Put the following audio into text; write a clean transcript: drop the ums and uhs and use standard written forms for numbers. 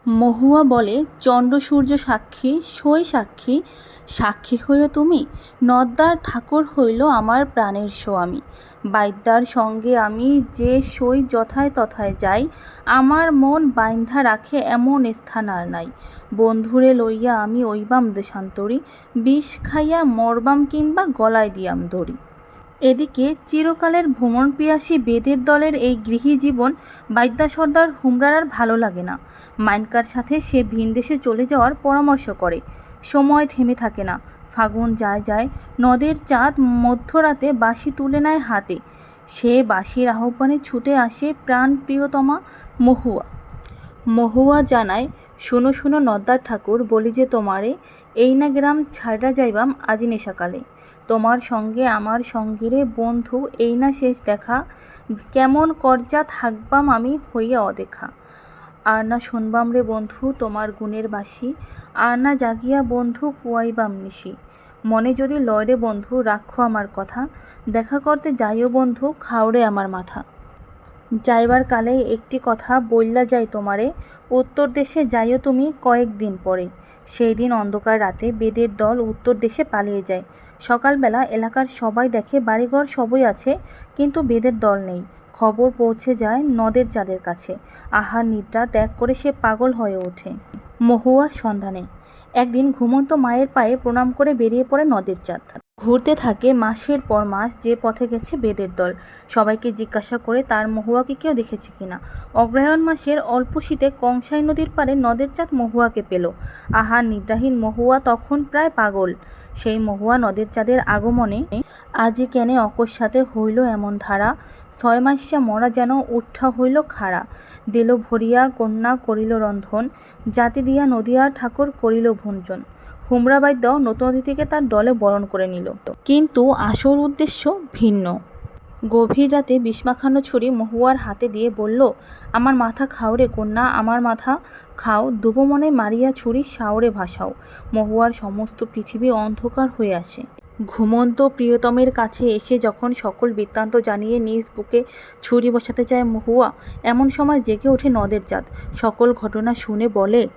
মহুয়া বলে, চন্দ্র সূর্য সাক্ষী, সই সাক্ষী, সাক্ষী হইও তুমি। নদ্দার ঠাকুর হইল আমার প্রাণের স্বামী। বাইদ্যার সঙ্গে আমি যে সই যথায় তথায় যাই, আমার মন বাইন্ধা রাখে এমন স্থান আর নাই। বন্ধুরে লইয়া আমি ওইবাম দেশান্তরী, বিষ খাইয়া মরবাম কিংবা গলায় দিয়াম দড়ি। এদিকে চিরকালের ভ্রমণপিয়াসী বেদের দলের এই গৃহী জীবন বাইদ্যা সর্দার হুমরার আর ভালো লাগে না। মাইনকার সাথে সে ভিনদেশে চলে যাওয়ার পরামর্শ করে। সময় থেমে থাকে না। ফাগুন যায় যায়, নদের চাঁদ মধ্যরাতে বাঁশি তুলে নেয় হাতে। সে বাঁশির আহ্বানে ছুটে আসে প্রাণ প্রিয়তমা মহুয়া। মহুয়া জানায়, শুনো শুনো নদ্দার ঠাকুর, বলি যে তোমারে, এই না গ্রাম ছাড়া যাইবাম আজি নেশাকালে। তোমার সঙ্গে আমার সঙ্গীরে বন্ধু, এই না শেষ দেখা, কেমন করজা থাকবাম আমি হইয়া অদেখা। আর না শুনবাম রে বন্ধু তোমার গুণের বাসি, আর না জাগিয়া বন্ধু পুয়াইবাম নিশি। মনে যদি লয় রে বন্ধু, রাখো আমার কথা, দেখা করতে যাইও বন্ধু, খাওরে আমার মাথা। যাইবার কালে একটি কথা বইল্লা যাই তোমারে, উত্তর দেশে যাইও তুমি কয়েকদিন পরে। সেই দিন অন্ধকার রাতে বেদের দল উত্তর দেশে পালিয়ে যায়। সকালবেলা এলাকার সবাই দেখে বাড়িঘর সবই আছে, কিন্তু বেদের দল নেই। খবর পৌঁছে যায় নদের চাঁদের কাছে। আহার নিদ্রা ত্যাগ করে সে পাগল হয়ে ওঠে মহুয়ার সন্ধানে। একদিন ঘুমন্ত মায়ের পায়ে প্রণাম করে বেরিয়ে পড়ে নদের চাঁদ। ঘুরতে থাকে মাসের পর মাস যে পথে গেছে বেদের দল। সবাইকে জিজ্ঞাসা করে তার মহুয়াকে কেউ দেখেছে কিনা। অগ্রহায়ণ মাসের অল্প শীতে কংসাই নদীর পাড়ে নদের চাঁদ মহুয়াকে পেল। আহার নিদ্রাহীন মহুয়া তখন প্রায় পাগল। সেই মহুয়া নদের চাঁদের আগমনে আজি কেনে অকস্মাতে হইল এমন ধারা, 6 মাসিয়া মরা যেন উঠা হইল খাড়া। দিল ভরিয়া কন্যা করিল রন্ধন, জাতি দিয়া নদিয়ার ঠাকুর করিল ভঞ্জন। হুমরা বাইদ্য নতুন অতিথিকে তার দলে বরণ করে নিল, কিন্তু আসল উদ্দেশ্য ভিন্ন। গভীর রাতে বিষ-মাখানো ছুরি মহুয়ার হাতে দিয়ে বলল, আমার মাথা খাও রে কন্যা, আমার মাথা খাও, দুবমনে মারিয়া ছুরি সাওরে ভাসাও। মহুয়ার সমস্ত পৃথিবী অন্ধকার হয়ে আসে। ঘুমন্ত প্রিয়তমের কাছে এসে যখন সকল বৃত্তান্ত জানিয়ে নিজ বুকে ছুরি বসাতে চায় মহুয়া, এমন সময় জেগে ওঠে নদের চাঁদ। সকল ঘটনা শুনে বলে,